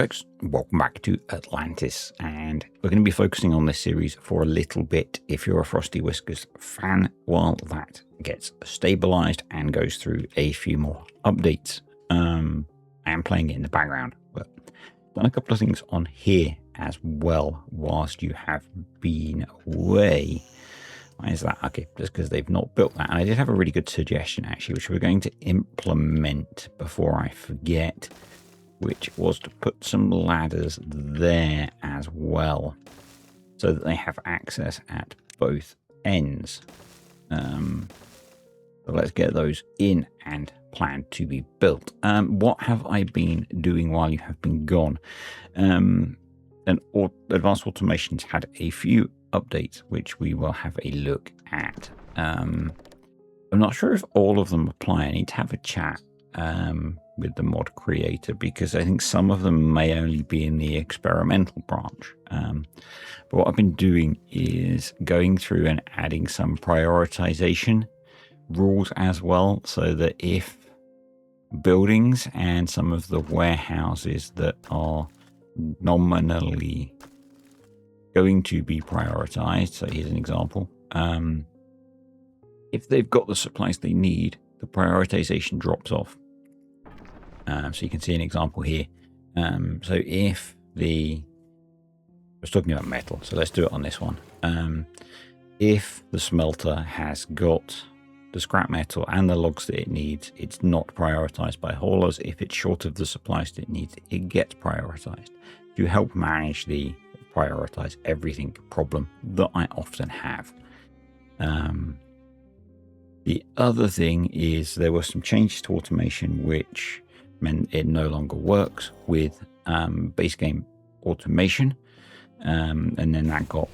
folks, welcome back to Atlantis, and we're going to be focusing on this series for a little bit if you're a Frosty Whiskers fan, while that gets stabilized and goes through a few more updates. I am playing it in the background, but done a couple of things on here as well whilst you have been away. Why is that? Okay, just because they've not built that. And I did have a really good suggestion actually, which we're going to implement before I forget, which was to put some ladders there as well, so that they have access at both ends. So let's get those in and planned to be built. What have I been doing while you have been gone? Advanced Automation's had a few updates, which we will have a look at. I'm not sure if all of them apply. I need to have a chat with the mod creator, because I think some of them may only be in the experimental branch. But what I've been doing is going through and adding some prioritization rules as well, so that if buildings and some of the warehouses that are nominally going to be prioritized, so here's an example, if they've got the supplies they need, the prioritization drops off. So you can see an example here. So if I was talking about metal, so let's do it on this one. If the smelter has got the scrap metal and the logs that it needs, it's not prioritized by haulers. If it's short of the supplies that it needs, it gets prioritized to help manage the prioritize everything problem that I often have. The other thing is there were some changes to automation which meant it no longer works with base game automation, and then that got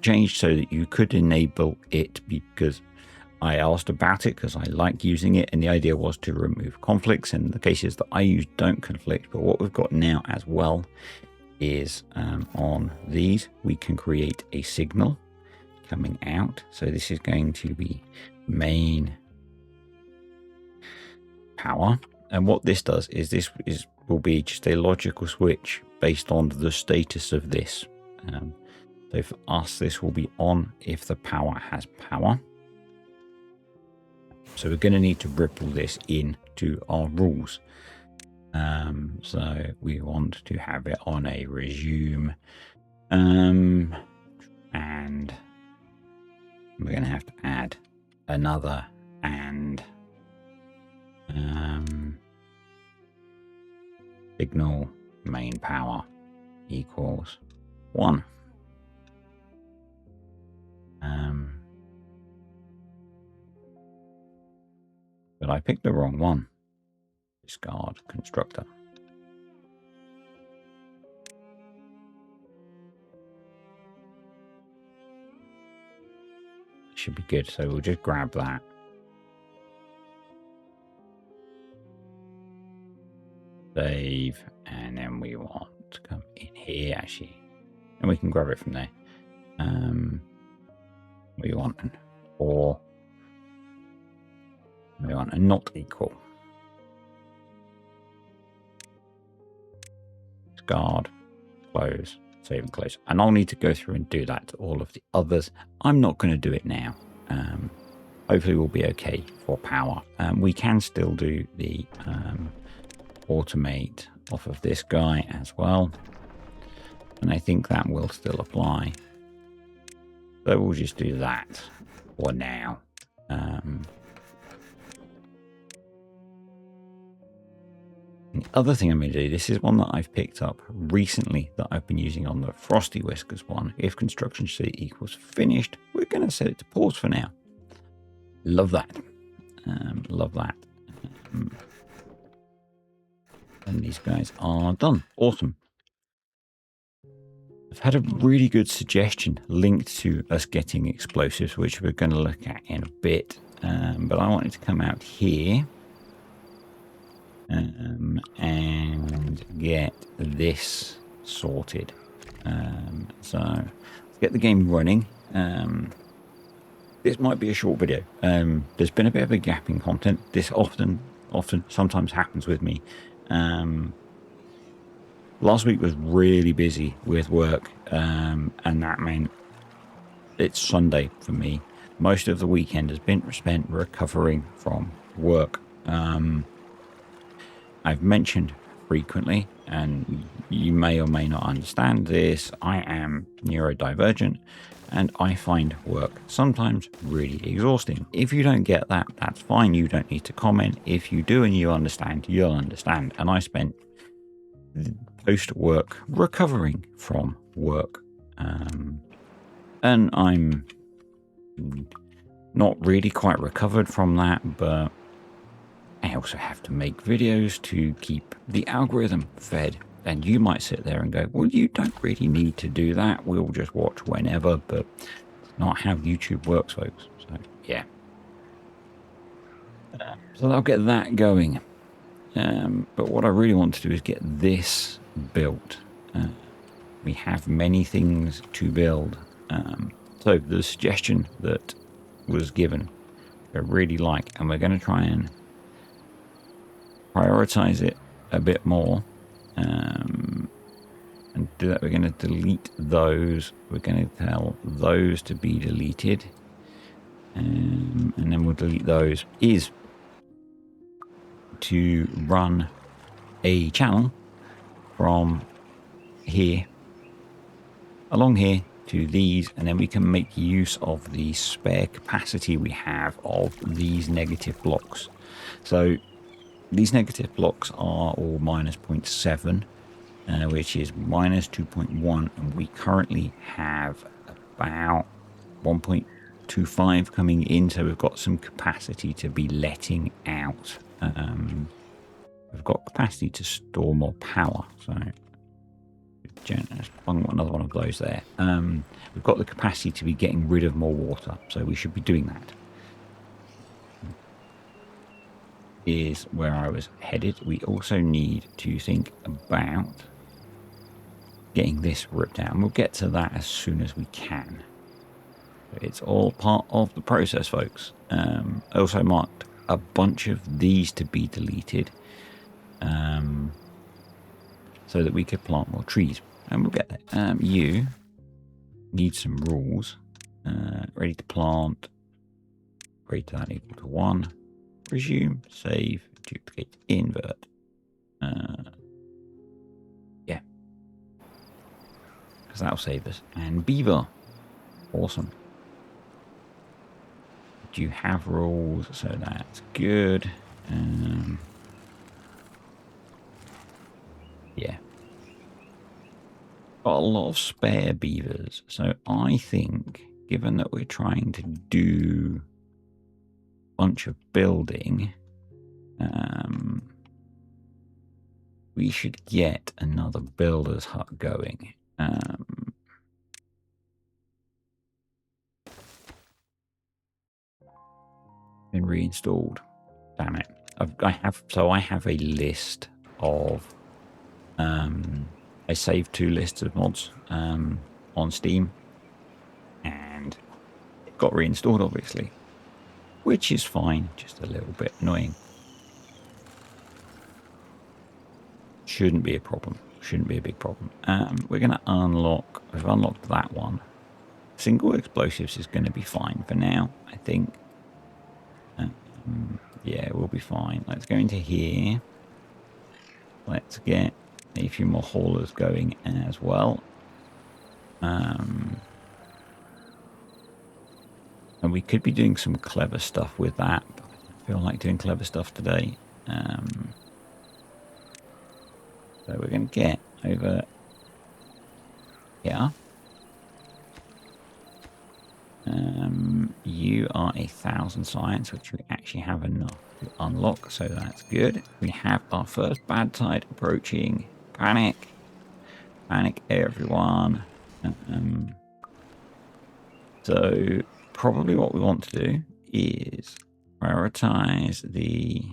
changed so that you could enable it, because I asked about it because I like using it, and the idea was to remove conflicts, and the cases that I use don't conflict. But what we've got now as well is on these we can create a signal coming out. So this is going to be main power, and what this does is will be just a logical switch based on the status of this. So for us, this will be on if the power has power. So we're going to need to ripple this into our rules. So we want to have it on a resume, and we're going to have to add another and signal main power equals 1. But I picked the wrong one. Discard constructor. Should be good, so we'll just grab that. Save, and then we want to come in here actually, and we can grab it from there. We want an or, we want a not equal. Discard, close, save and close. And I'll need to go through and do that to all of the others. I'm not going to do it now. Hopefully we'll be okay for power. We can still do the automate off of this guy as well, and I think that will still apply. So we'll just do that for now. The other thing I'm going to do, this is one that I've picked up recently that I've been using on the Frosty Whiskers one. If construction state equals finished, we're going to set it to pause for now. Love that. Love that. And these guys are done. Awesome. I've had a really good suggestion linked to us getting explosives, which we're going to look at in a bit. But I wanted to come out here and get this sorted. So let's get the game running. This might be a short video. There's been a bit of a gap in content. This sometimes happens with me. Last week was really busy with work, and that meant it's Sunday for me. Most of the weekend has been spent recovering from work. I've mentioned frequently, and you may or may not understand this, I am neurodivergent, and I find work sometimes really exhausting. If you don't get that, that's fine. You don't need to comment. If you do and you understand, you'll understand. And I spent post-work recovering from work. And I'm not really quite recovered from that, but I also have to make videos to keep the algorithm fed. And you might sit there and go, well, you don't really need to do that. We'll just watch whenever, but it's not how YouTube works, folks. So, yeah. So I'll get that going. But what I really want to do is get this built. We have many things to build. So the suggestion that was given, I really like, and we're going to try and prioritize it a bit more. And do that. We're going to delete those. We're going to tell those to be deleted. And then we'll delete those. Is to run a channel from here along here to these, and then we can make use of the spare capacity we have of these negative blocks. So these negative blocks are all minus 0.7, which is minus 2.1, and we currently have about 1.25 coming in, so we've got some capacity to be letting out. We've got capacity to store more power, so another one of those there. We've got the capacity to be getting rid of more water, so we should be doing that. Is where I was headed. We also need to think about getting this ripped out, and we'll get to that as soon as we can. It's all part of the process, folks. I also marked a bunch of these to be deleted, so that we could plant more trees, and we'll get there. You need some rules. Ready to plant, greater than equal to 1. Resume, save, duplicate, invert. Yeah, because that'll save us. And beaver, awesome. Do you have rules? So that's good. Yeah, got a lot of spare beavers, so I think, given that we're trying to do bunch of building, we should get another builder's hut going. Been reinstalled. Damn it! I have a list of I saved 2 lists of mods on Steam, and it got reinstalled, obviously, which is fine, just a little bit annoying. Shouldn't be a problem. Shouldn't be a big problem. We're going to unlock. We've unlocked that one. Single explosives is going to be fine for now, I think. Yeah, we'll be fine. Let's go into here. Let's get a few more haulers going as well. And we could be doing some clever stuff with that, but I feel like doing clever stuff today. So we're going to get over here. You are 1,000 science, which we actually have enough to unlock, so that's good. We have our first bad tide approaching. Panic. Panic, everyone. So probably what we want to do is prioritize the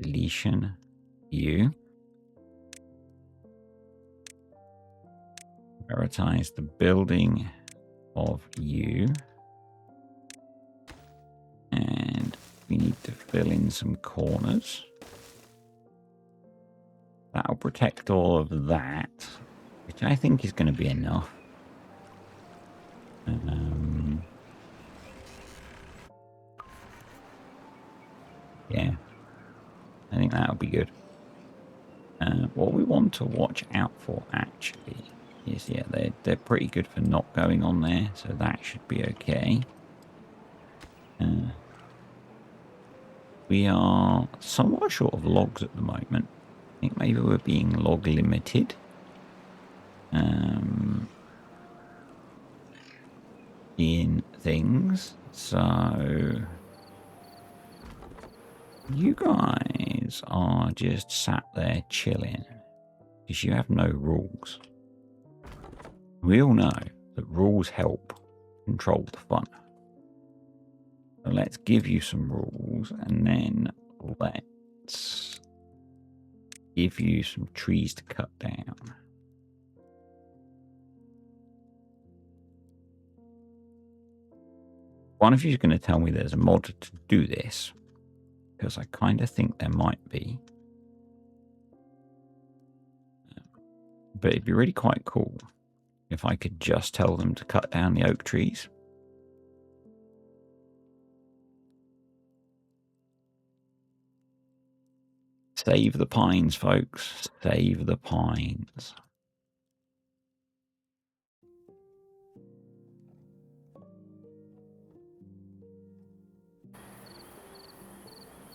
deletion you. Prioritize the building of you. And we need to fill in some corners. That'll protect all of that, which I think is going to be enough. Yeah, I think that'll be good. What we want to watch out for, actually, is, yeah, they're pretty good for not going on there, so that should be okay. We are somewhat short of logs at the moment. I think maybe we're being log limited. In things, so you guys are just sat there chilling because you have no rules. We all know that rules help control the fun. So let's give you some rules, and then let's give you some trees to cut down. One of you is going to tell me there's a mod to do this, because I kind of think there might be. But it'd be really quite cool if I could just tell them to cut down the oak trees. Save the pines, folks. Save the pines.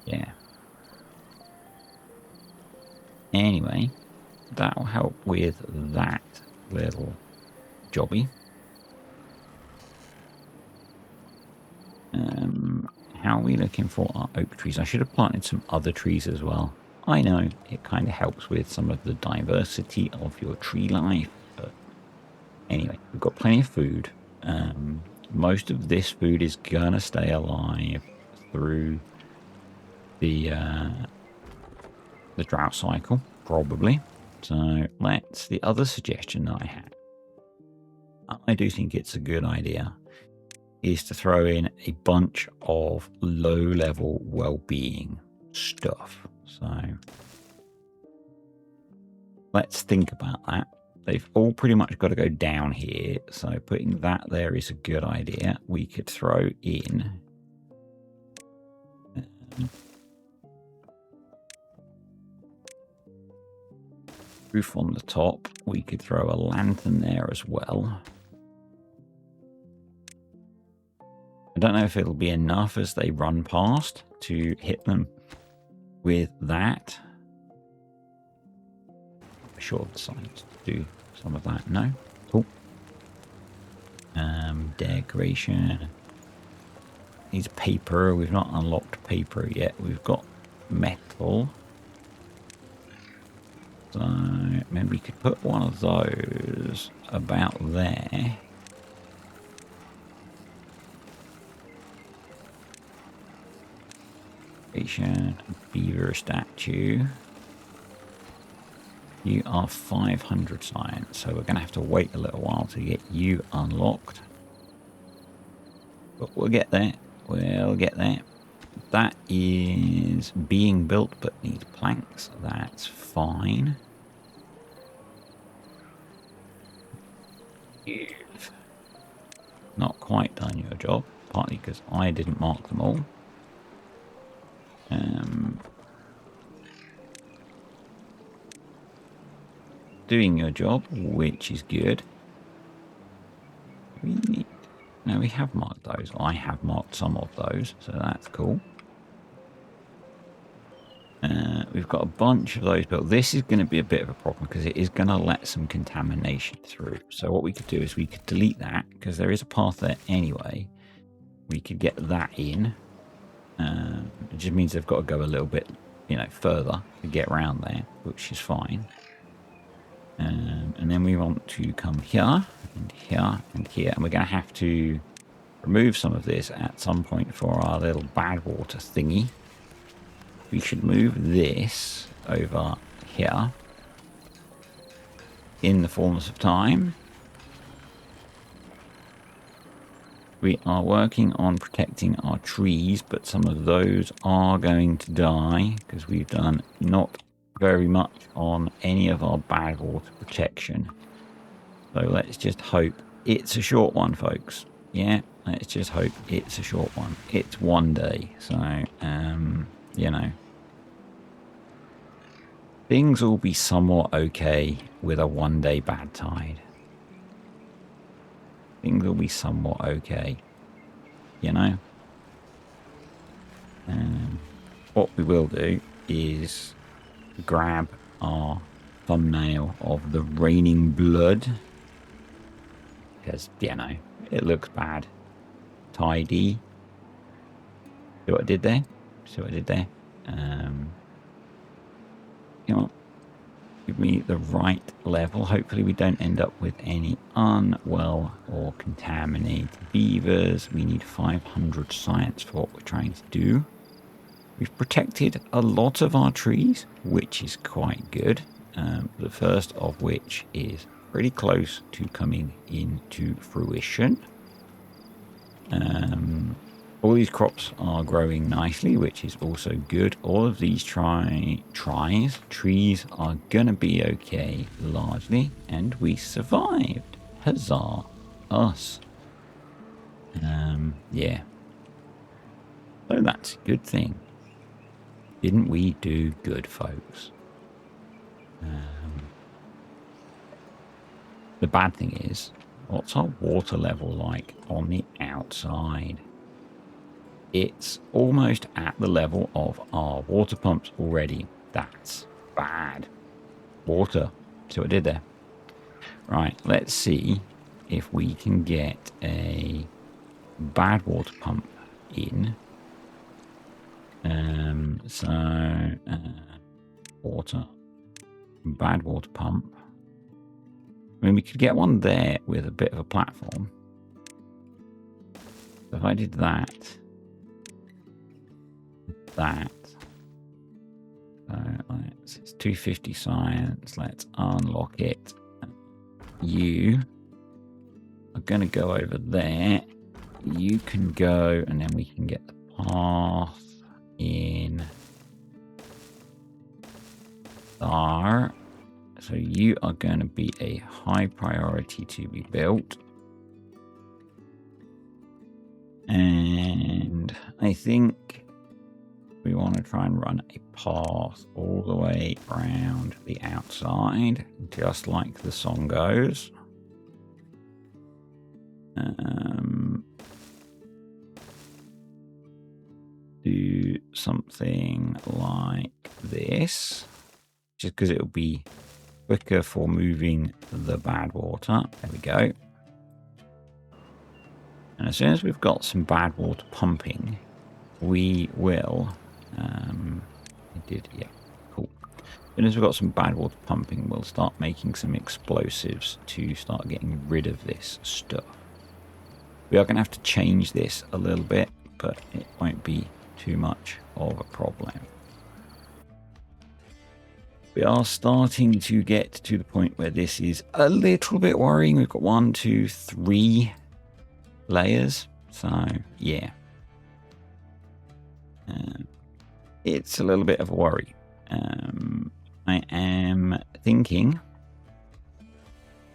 Yeah. Anyway, that'll help with that little jobby. How are we looking for our oak trees? I should have planted some other trees as well. I know it kind of helps with some of the diversity of your tree life, but anyway, we've got plenty of food. Most of this food is gonna stay alive through the drought cycle, probably. So let's, the other suggestion that I had, I do think it's a good idea, is to throw in a bunch of low-level well-being stuff. So let's think about that. They've all pretty much got to go down here, so putting that there is a good idea. We could throw in roof on the top. We could throw a lantern there as well. I don't know if it'll be enough as they run past to hit them with that. I'm sure I've decided to do some of that. No? Cool. Decoration. Needs paper. We've not unlocked paper yet. We've got metal. So maybe we could put one of those about there. Beaver statue. You are 500 science, so we're going to have to wait a little while to get you unlocked. But we'll get there. We'll get there. That is being built but needs planks. That's fine. You've not quite done your job, partly because I didn't mark them all. Doing your job, which is good. No, we have marked those. I have marked some of those, so that's cool. We've got a bunch of those built. This is going to be a bit of a problem because it is going to let some contamination through. So what we could do is we could delete that because there is a path there anyway. We could get that in. It just means they've got to go a little bit, further to get around there, which is fine. And then we want to come here and here and here, and we're going to have to remove some of this at some point for our little bad water thingy. We should move this over here in the fullness of time. We are working on protecting our trees, but some of those are going to die because we've done not very much on any of our bad water protection. So let's just hope it's a short one, folks. Yeah, let's just hope it's a short one. It's 1 day, so, you know. Things will be somewhat okay with a 1 day bad tide. Things will be somewhat okay, you know. What we will do is grab our thumbnail of the raining blood, because, you know, it looks bad. Tidy. See what I did there? See what I did there? You know, give me the right level. Hopefully we don't end up with any unwell or contaminated beavers. We need 500 science for what we're trying to do. We've protected a lot of our trees, which is quite good. The first of which is pretty close to coming into fruition. All these crops are growing nicely, which is also good. All of these trees are gonna be okay largely, and we survived. Huzzah us. Yeah. So that's a good thing. Didn't we do good, folks? The bad thing is, what's our water level like on the outside? It's almost at the level of our water pumps already. That's bad. Water. See what I did there? Right, let's see if we can get a bad water pump in. Water. Bad water pump. I mean, we could get one there with a bit of a platform. So if I did that. It's 250 science. Let's unlock it. You are going to go over there. You can go, and then we can get the path in there. So you are going to be a high priority to be built. And I think we want to try and run a path all the way around the outside, just like the song goes. Do something like this, just because it'll be quicker for moving the bad water. There we go. And as soon as we've got some bad water pumping, we will... yeah, cool. As soon as we've got some bad water pumping, we'll start making some explosives to start getting rid of this stuff. We are going to have to change this a little bit, but it won't be too much of a problem. We are starting to get to the point where this is a little bit worrying. We've got 1, 2, 3 layers. So, yeah. It's a little bit of a worry. I am thinking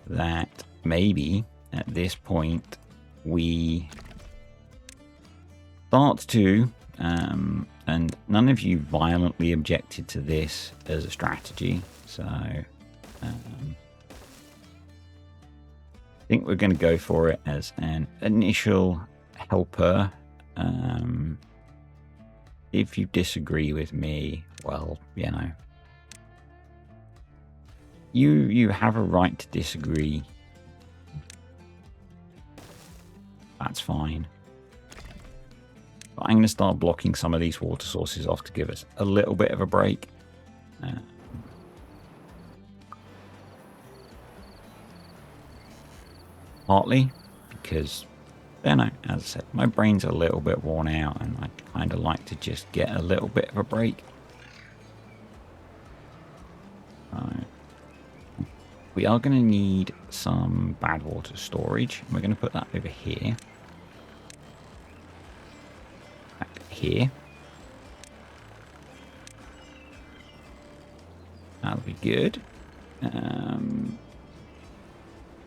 that maybe at this point we start to, and none of you violently objected to this as a strategy, so I think we're going to go for it as an initial helper. If you disagree with me, well, you know, you have a right to disagree. That's fine. But I'm going to start blocking some of these water sources off to give us a little bit of a break. Partly because, you know, as I said, my brain's a little bit worn out and I kind of like to just get a little bit of a break. We are going to need some bad water storage. We're going to put that over here. Back here. good.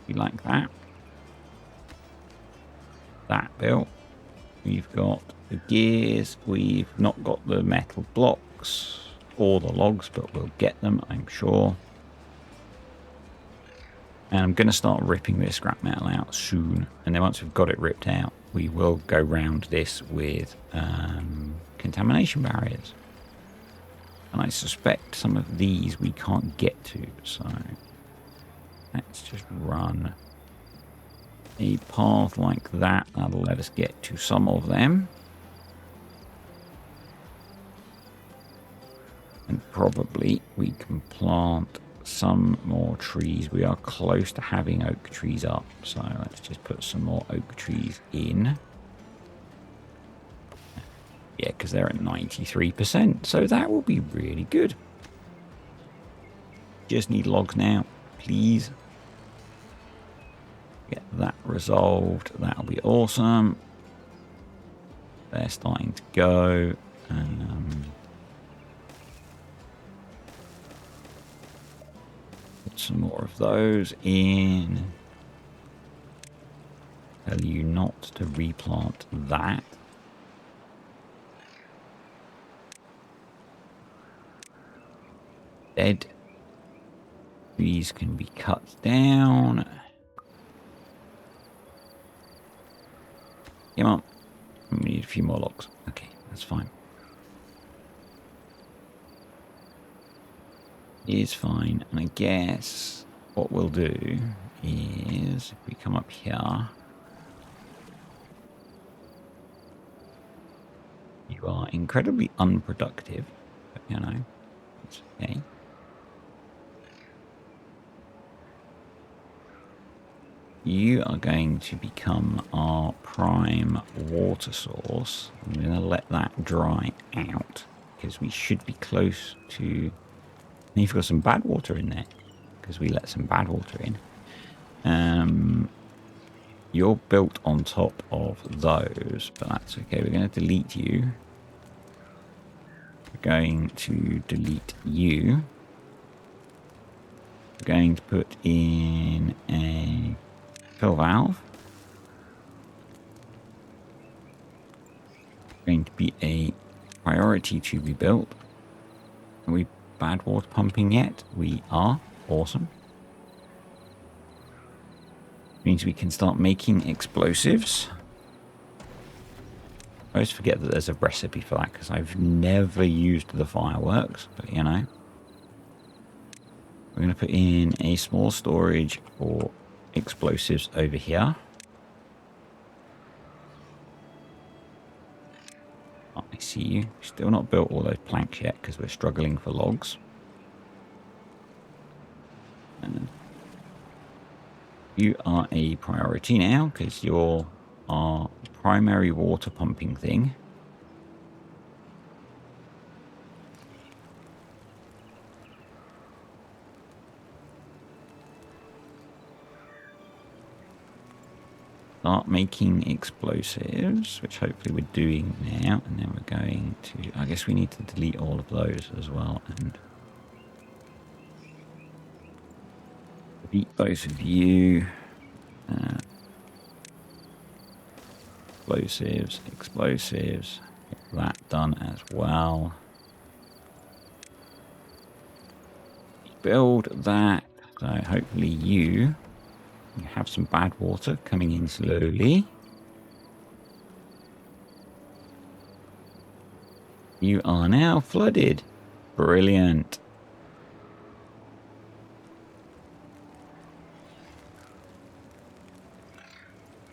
We like that. That built. We've got the gears. We've not got the metal blocks or the logs, but we'll get them, I'm sure. And I'm going to start ripping this scrap metal out soon. And then once we've got it ripped out, we will go round this with contamination barriers. And I suspect some of these we can't get to. So let's just run a path like that. That'll let us get to some of them. And probably we can plant some more trees. We are close to having oak trees up. So let's just put some more oak trees in. Yeah, because they're at 93%. So that will be really good. Just need logs now, please. Get that resolved. That'll be awesome. They're starting to go. Put some more of those in. Tell you not to replant that. Dead trees can be cut down. Come on. We need a few more logs. Okay, that's fine. Is fine. And I guess what we'll do is if we come up here. You are incredibly unproductive, but you know, it's okay. You are going to become our prime water source. I'm going to let that dry out because we should be close to... And you've got some bad water in there because we let some bad water in. You're built on top of those, but that's okay. We're going to delete you. We're going to delete you. We're going to put in a fill valve. Going to be a priority to be built. Are we bad water pumping yet? We are. Awesome. Means we can start making explosives. I always forget that there's a recipe for that because I've never used the fireworks, but you know. We're going to put in a small storage for explosives over here. Oh, I see you. Still not built all those planks yet because we're struggling for logs. And you are a priority now because you're our primary water pumping thing. Start making explosives, which hopefully we're doing now. And then we're going to... I guess we need to delete all of those as well. And delete both of you. Explosives. Get that done as well. Build that. So hopefully you have some bad water coming in slowly. You are now flooded. Brilliant.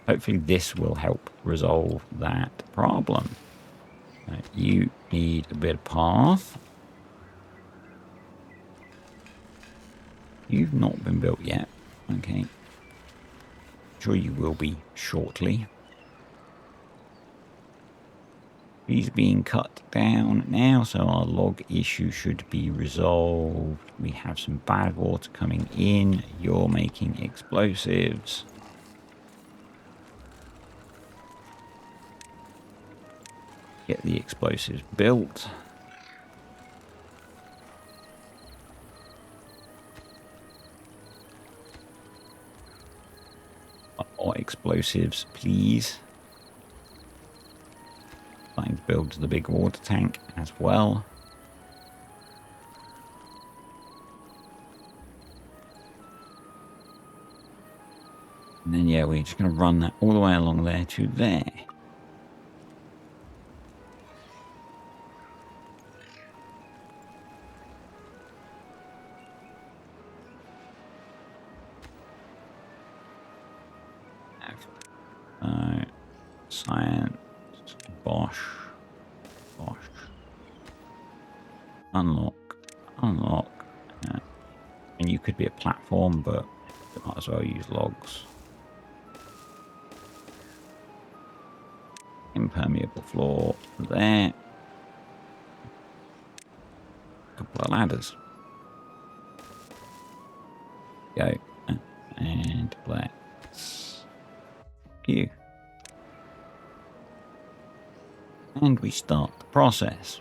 Hopefully this will help resolve that problem. You need a bit of path. You've not been built yet. Okay. Sure you will be shortly. These are being cut down now, so our log issue should be resolved. We have some bad water coming in. You're making explosives. Get the explosives built. explosives, please. Starting to build the big water tank as well. And then, yeah, we're just going to run that all the way along there to there. Science, Bosch, unlock. And you could be a platform, but you might as well use logs. Impermeable floor there. Couple of ladders. Go. And let's you. And we start the process.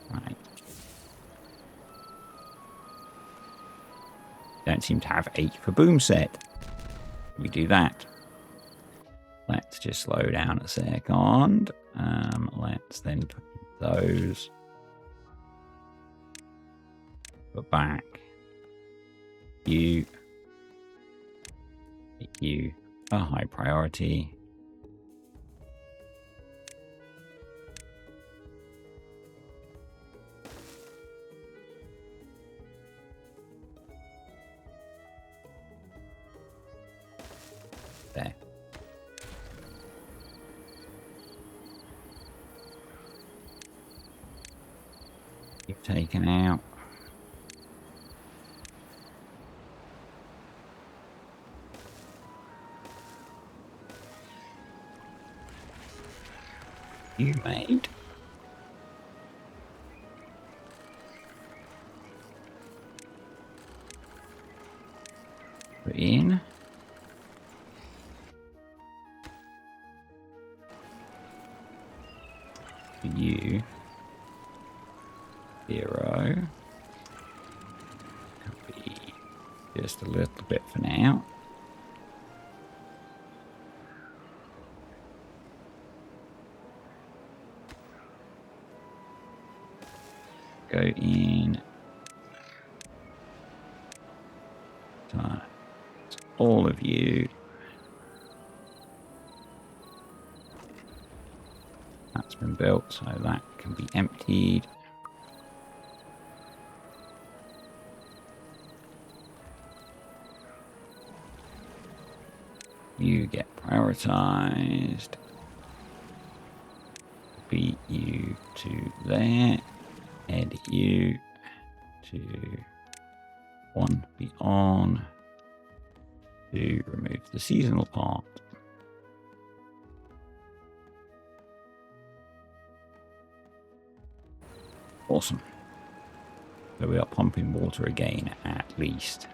Right. Don't seem to have 8 for boom set. We do that. Let's just slow down a second. Let's then put those. Put back. You a high priority. There. You've taken out. You made. Put in. You 0. Copy just a little bit for now. Go in. All of you. That's been built, so that can be emptied. You get prioritized. Beat you to there. Add you to 1 be on. To remove the seasonal part. Awesome. So we are pumping water again, at least.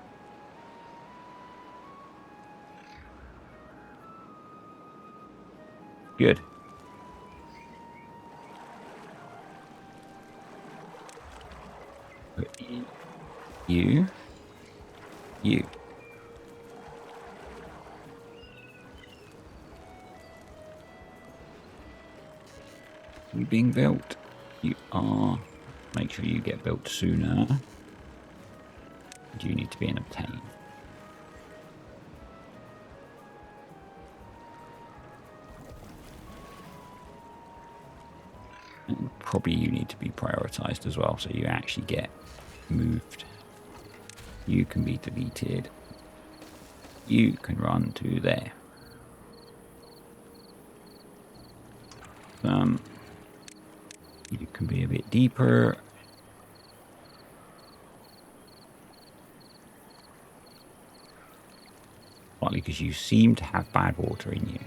Good. You. You being built? You are. Make sure you get built sooner. You need to be in obtain. And probably you need to be prioritized as well, so you actually get moved. You can be deleted. You can run to there. You can be a bit deeper. Partly because you seem to have bad water in you.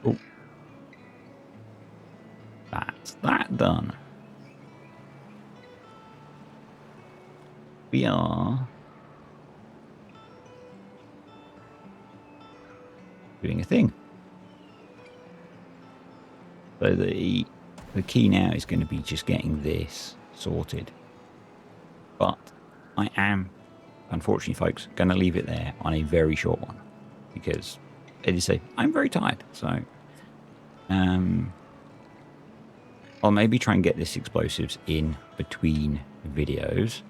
Oh. That's that done. We are doing a thing. So the key now is going to be just getting this sorted. But I am, unfortunately, folks, going to leave it there on a very short one because, as you say, I'm very tired. So, I'll maybe try and get this explosives in between videos.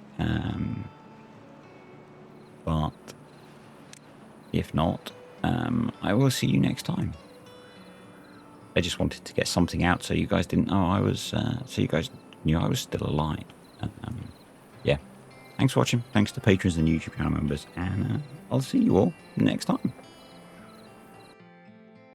But if not, I will see you next time. I just wanted to get something out so you guys didn't know I was, so you guys knew I was still alive. Yeah. Thanks for watching. Thanks to patrons and YouTube channel members. And I'll see you all next time.